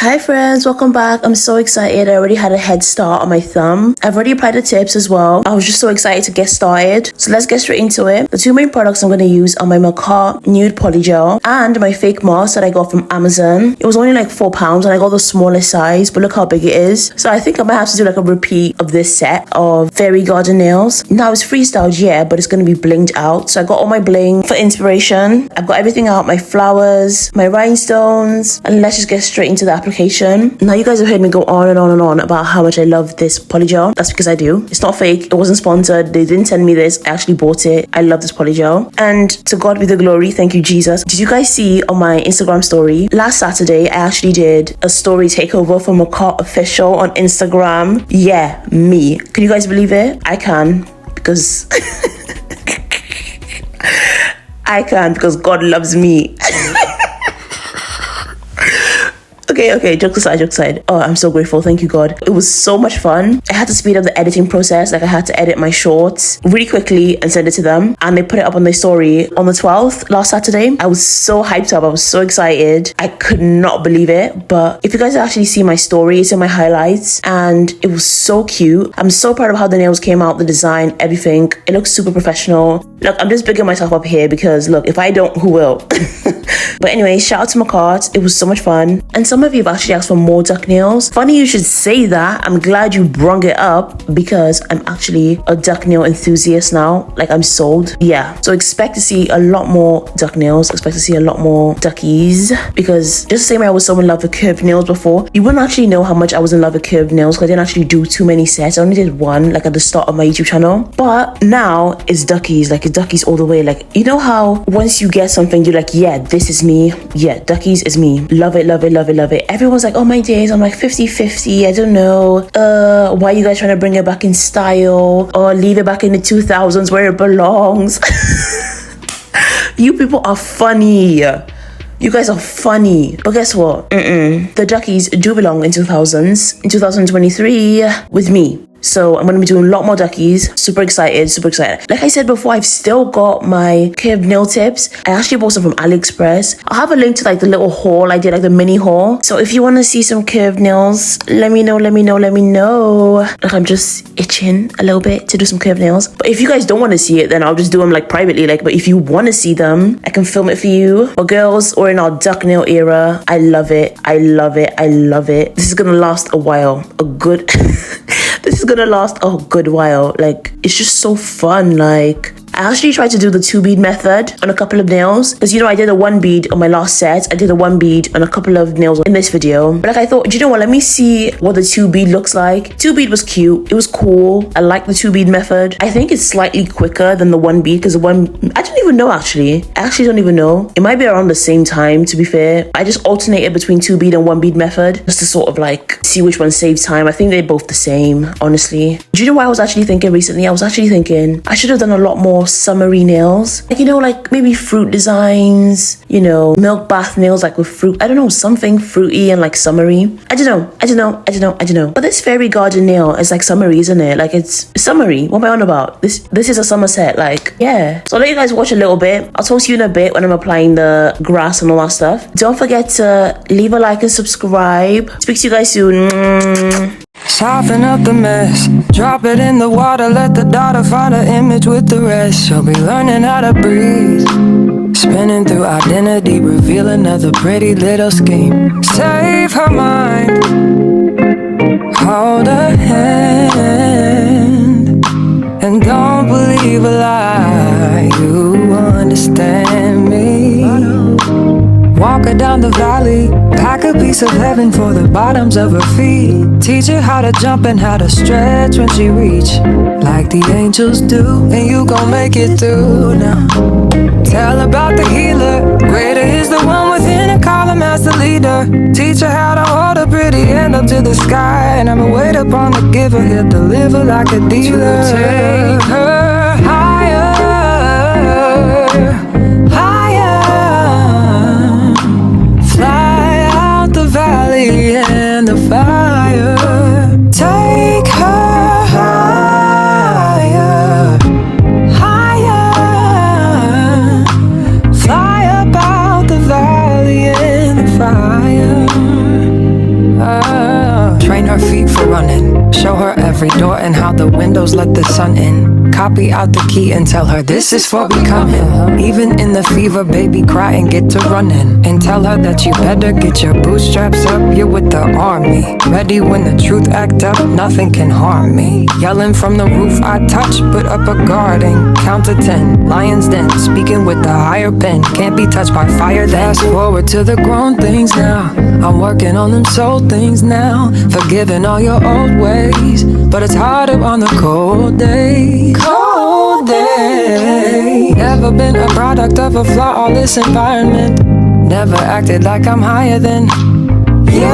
Hi friends, welcome back. I'm so excited. I already had a head start on my thumb. I've already applied the tips as well. I was just so excited to get started. So let's get straight into it. The two main products I'm going to use are my Makartt nude polygel and my fake mask that I got from Amazon. It was only like £4 and I got the smallest size, but look how big it is. So I think I might have to do like a repeat of this set of Fairy Garden nails. Now it's freestyled, yeah, but it's going to be blinged out. So I got all my bling for inspiration. I've got everything out, my flowers, my rhinestones, and let's just get straight into the application. Now you guys have heard me go on and on and on about how much I love this polygel. That's because I do. It's not fake. It wasn't sponsored. They didn't send me this. I actually bought it. I love this polygel. And to God be the glory. Thank you, Jesus. Did you guys see on my Instagram story? Last Saturday, I actually did a story takeover for Makartt Official on Instagram. Yeah, me. Can you guys believe it? I can. Because... I can because God loves me. Okay, jokes aside. Oh, I'm so grateful. Thank you, God. It was so much fun. I had to speed up the editing process. Like I had to edit my shorts really quickly and send it to them. And they put it up on their story on the 12th, last Saturday. I was so hyped up. I was so excited. I could not believe it. But if you guys actually see my story, it's in my highlights. And it was so cute. I'm so proud of how the nails came out, the design, everything. It looks super professional. Look, I'm just bigging myself up here because look, if I don't, who will? But anyway, shout out to Makartt. It was so much fun. And some of you have actually asked for more duck nails. Funny you should say that. I'm glad you brung it up because I'm actually a duck nail enthusiast now. Like I'm sold. Yeah. So expect to see a lot more duck nails. Expect to see a lot more duckies because just the same way I was so in love with curved nails before, you wouldn't actually know how much I was in love with curved nails because I didn't actually do too many sets. I only did one like at the start of my YouTube channel. But now it's duckies. Like it's duckies all the way. Like you know how once you get something you're like, yeah, this is me. Yeah, duckies is me. Love it, love it, love it, love it. Everyone's like, oh my days, I'm like 50-50. I don't know. Why are you guys trying to bring it back in style or leave it back in the 2000s where it belongs? You people are funny. You guys are funny. But guess what? The duckies do belong in 2000s, in 2023 with me. So I'm going to be doing a lot more duckies. Super excited. Like I said before, I've still got my curved nail tips. I actually bought some from AliExpress. I'll have a link to like the little haul I did, like the mini haul. So if you want to see some curved nails, let me know. Like I'm just itching a little bit to do some curved nails. But if you guys don't want to see it, then I'll just do them like privately. Like, but if you want to see them, I can film it for you. For girls or in our duck nail era, I love it. This is going to last a while. This is gonna last a good while. Like it's just so fun. Like I actually tried to do the 2-bead method on a couple of nails because you know I did a 1 bead on my last set. I did a 1 bead on a couple of nails in this video. But like I thought, do you know what? Let me see what the 2-bead looks like. 2-bead was cute. It was cool. I like the 2-bead method. I think it's slightly quicker than the 1 bead because the one I don't even know actually. I actually don't even know. It might be around the same time to be fair. I just alternated between 2-bead and 1 bead method just to sort of like see which one saves time. I think they're both the same, honestly. Do you know what I was actually thinking recently? I was actually thinking I should have done a lot more summery nails. Like, you know, like maybe fruit designs, you know, milk bath nails like with fruit. I don't know, something fruity and like summery. I don't know. But this Fairy Garden nail is like summery, isn't it? Like it's summery. What am I on about? This is a summer set. Like, yeah. So I'll let you guys watch a little bit. I'll talk to you in a bit when I'm applying the grass and all that stuff. Don't forget to leave a like and subscribe. Speak to you guys soon. Soften up the mess, drop it in the water, let the daughter find her image with the rest. She'll be learning how to breathe, spinning through identity, reveal another pretty little scheme. Save her mind, hold her hand, and don't believe a lie, you understand me. Walk her down the valley, pack a piece of heaven for the bottoms of her feet. Teach her how to jump and how to stretch when she reach, like the angels do, and you gon' make it through now. Tell about the healer, greater is the one within her, call him as the leader. Teach her how to hold a pretty hand up to the sky, and I'ma wait upon the giver, he'll deliver like a dealer. To take her higher, fly out the valley and the fire. Take her higher, higher. and how the windows let the sun in. Copy out the key and tell her this is for becoming. Even in the fever, baby, cry and get to running. And tell her that you better get your bootstraps up, you're with the army. Ready when the truth act up, nothing can harm me. Yelling from the roof I touch, put up a guard and count to 10. Lions den, speaking with the higher pen. Can't be touched by fire, fast forward to the grown things now. I'm working on them soul things now. Forgiving all your old ways, but it's harder on the cold day. Cold day. Never been a product of a flawless environment. Never acted like I'm higher than you.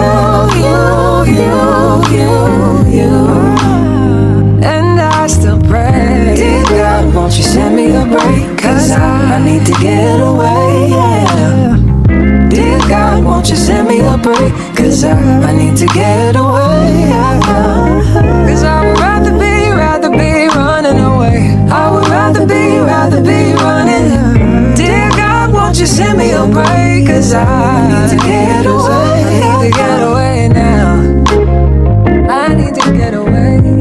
And I still pray, dear God, won't you send me a break? Cause I need to get away, yeah. Dear God, won't you send me a break? Cause I need to get away, yeah. Cause I would rather be running away. I would rather be running. Dear God, won't you send me a break? Cause I need to get away. I need to get away now. I need to get away now.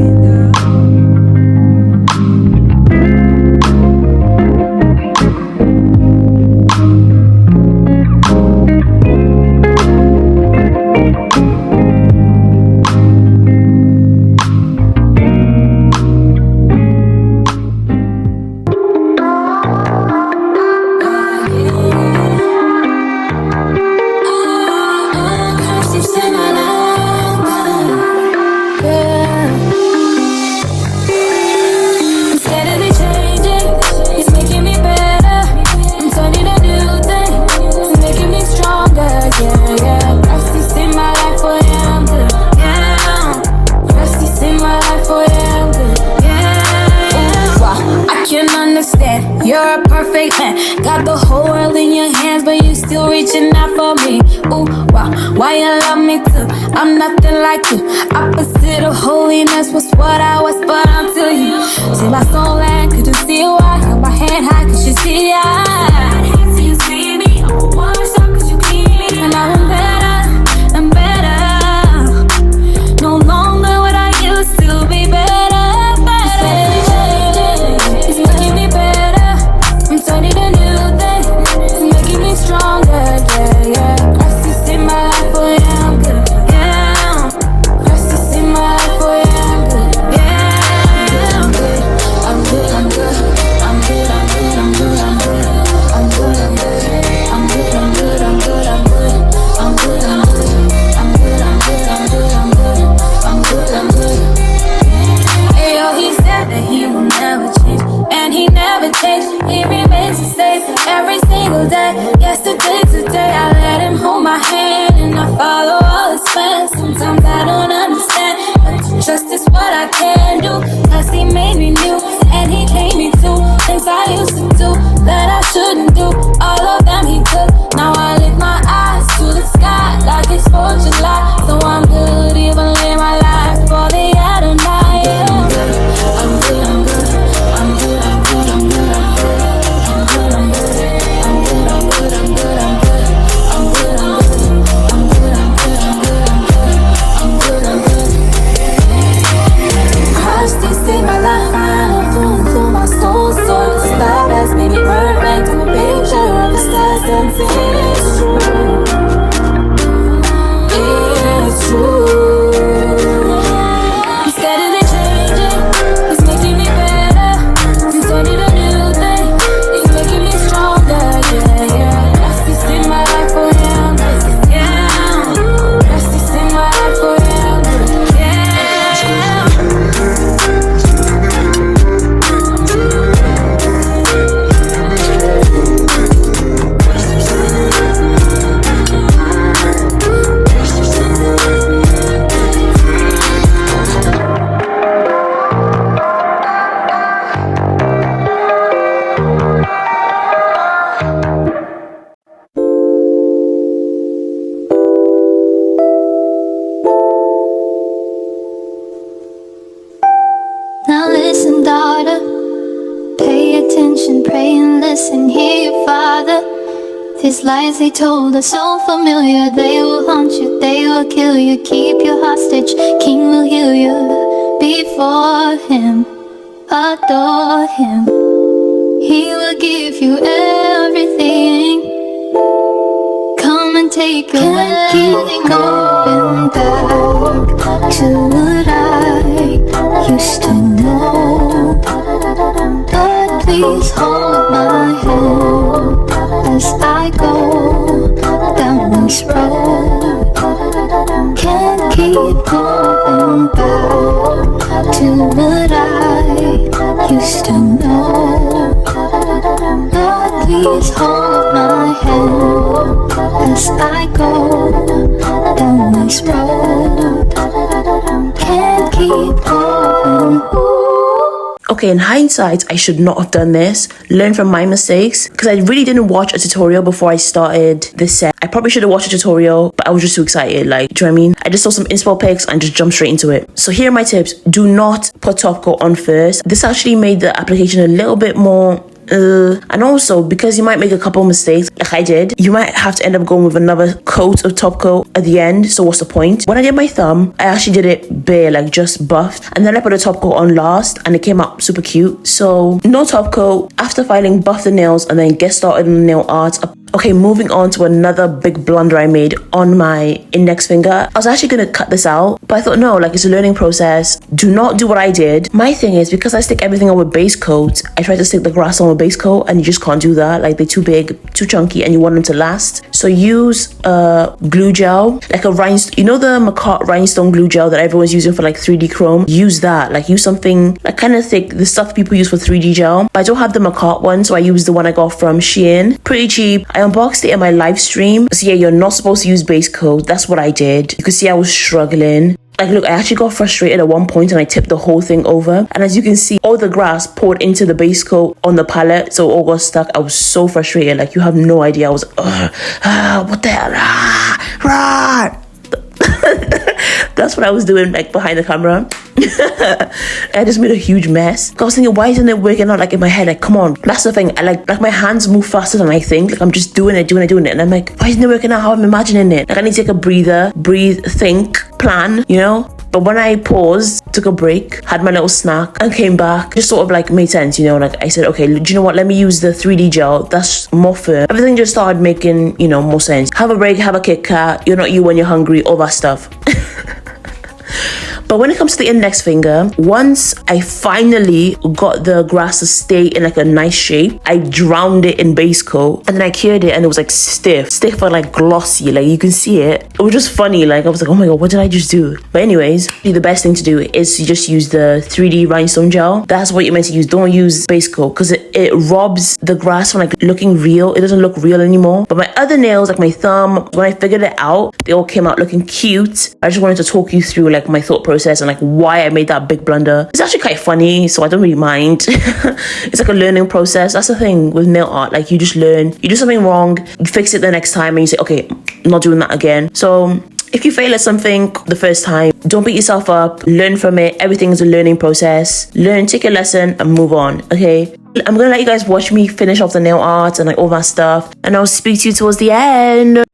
You're a perfect man, got the whole world in your hands, but you still reaching out for me. Ooh, wow, why you love me too? I'm nothing like you. Opposite of holiness was what I was, but until you see my soul and could you see why? Hold my hand high, could you see the eye? See you see me, one shot, could you keep me? And now I'm better, I'm better. No longer what I used to be better. Stronger, yeah, yeah. Christ is in my life, oh yeah, I'm good, yeah. Christ is in my life, oh yeah, I'm good, yeah. I'm good, I'm good, I'm good, I'm good, I'm good, I'm good, I'm good, I'm good, I'm good, I'm good, I'm good, I'm good, I'm good, I'm good, I'm good, I'm good, I'm good, I'm good, I'm good. Hey yo, he said that he will never change, and he never changed. He remains the same every single day. Yesterday, today, I let him hold my hand and I follow all his plans. Sometimes I don't understand, but trust is what I can do. Cause he made me new and he gave me two things I used to do that I shouldn't do. All of them he took. Now I lift my eyes to the sky like it's 4th of July. So I'm good, even live my life for the Adonai. Yeah. I'm good, I'm good, I'm good, I'm good, I'm good, I'm good, I'm good. See my life, I'm flowing through my soul. So this love has made me perfect. I'm a picture of the stars dancing. It's true. It's true. I'm steadily changing. It's making me better. I'm starting a new thing. It's making me stronger. Yeah, yeah. Christ is in my life, oh yeah, I'm good. Yeah. Christ is in my life, oh yeah, I'm good. Yeah. Now listen, daughter, pay attention, pray and listen, hear your father. These lies they told are so familiar. They will haunt you, they will kill you, keep you hostage, King will heal you. before him, adore him. He will give you everything. Come and take it. Can't keep going back to what I used to know. But please hold my hand as I go down this road. Can't keep going back to what I used to know. But please hold my hand as I go down this road. Can't keep going. Okay, in hindsight, I should not have done this. Learn from my mistakes. Because I really didn't watch a tutorial before I started this set. I probably should have watched a tutorial, but I was just too excited. Like, do you know what I mean? I just saw some inspo pics and just jumped straight into it. So here are my tips. Do not put top coat on first. This actually made the application a little bit more... and also, because you might make a couple mistakes, like I did, you might have to end up going with another coat of top coat at the end. So what's the point? When I did my thumb, I actually did it bare, like just buffed, and then I put a top coat on last, and it came out super cute. So no top coat. After filing, buff the nails, and then get started on the nail art. Okay, moving on to another big blunder I made on my index finger. I was actually gonna cut this out, but I thought no, like it's a learning process. Do not do what I did. My thing is, because I stick everything on with base coat, I try to stick the grass on with base coat, and you just can't do that. Like they're too big, too chunky, and you want them to last. So use glue gel, like a rhinestone. You know the Makartt rhinestone glue gel that everyone's using for like 3D chrome? Use that. Like use something like kind of thick, the stuff people use for 3D gel. But I don't have the Makartt one, so I use the one I got from Shein. Pretty cheap. I unboxed it in my live stream. So yeah, you're not supposed to use base coat. That's what I did. You could see I was struggling. Like, look, I actually got frustrated at one point and I tipped the whole thing over. And as you can see, all the grass poured into the base coat on the palette. So it all got stuck. I was so frustrated. Like, you have no idea. I was, what the hell? That's what I was doing, like, behind the camera. I just made a huge mess. I was thinking, why isn't it working out? Like, in my head, like, come on. That's the thing. I like my hands move faster than I think. Like, I'm just doing it. And I'm like, why isn't it working out how I'm imagining it? Like, I need to take a breather, breathe, think, plan, you know? But when I paused, took a break, had my little snack, and came back, just sort of like made sense, you know? Like, I said, okay, do you know what? Let me use the 3D gel. That's more firm. Everything just started making, you know, more sense. Have a break, have a Kit Kat. You're not you when you're hungry, all that stuff. But when it comes to the index finger, once I finally got the grass to stay in like a nice shape, I drowned it in base coat and then I cured it and it was like stiff but like glossy. Like you can see it. It was just funny. Like I was like, oh my god, what did I just do? But anyways, the best thing to do is to just use the 3D rhinestone gel. That's what you're meant to use. Don't use base coat because it robs the grass from like looking real. It doesn't look real anymore. But my other nails, like my thumb, when I figured it out, they all came out looking cute. I just wanted to talk you through like my thought process and like why I made that big blunder. It's actually quite funny, so I don't really mind. It's like a learning process. That's the thing with nail art. Like you just learn. You do something wrong, you fix it the next time and you say, okay, I'm not doing that again. So if you fail at something the first time, don't beat yourself up. Learn from it. Everything is a learning process. Learn, take a lesson and move on, okay? I'm gonna let you guys watch me finish off the nail art and like all that stuff, and I'll speak to you towards the end.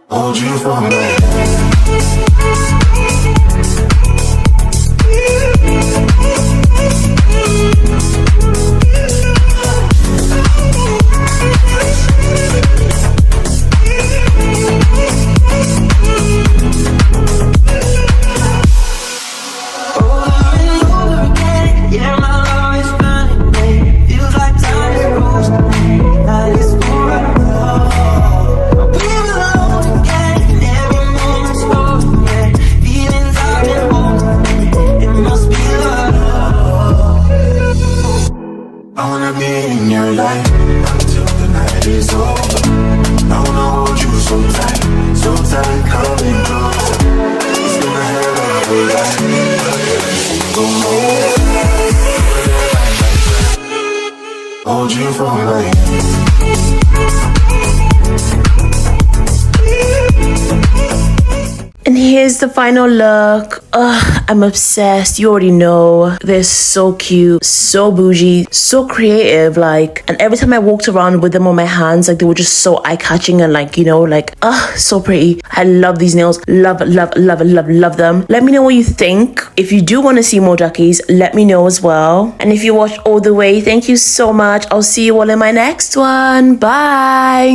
Hold you for me. Hold you for life. And here's the final look. Ugh, I'm obsessed. You already know. They're so cute, so bougie, so creative. Like, and every time I walked around with them on my hands, like they were just so eye-catching and like, you know, like, so pretty. I love these nails. Love, love, love, love, love them. Let me know what you think. If you do want to see more Jackies, let me know as well. And if you watched all the way, thank you so much. I'll see you all in my next one. Bye.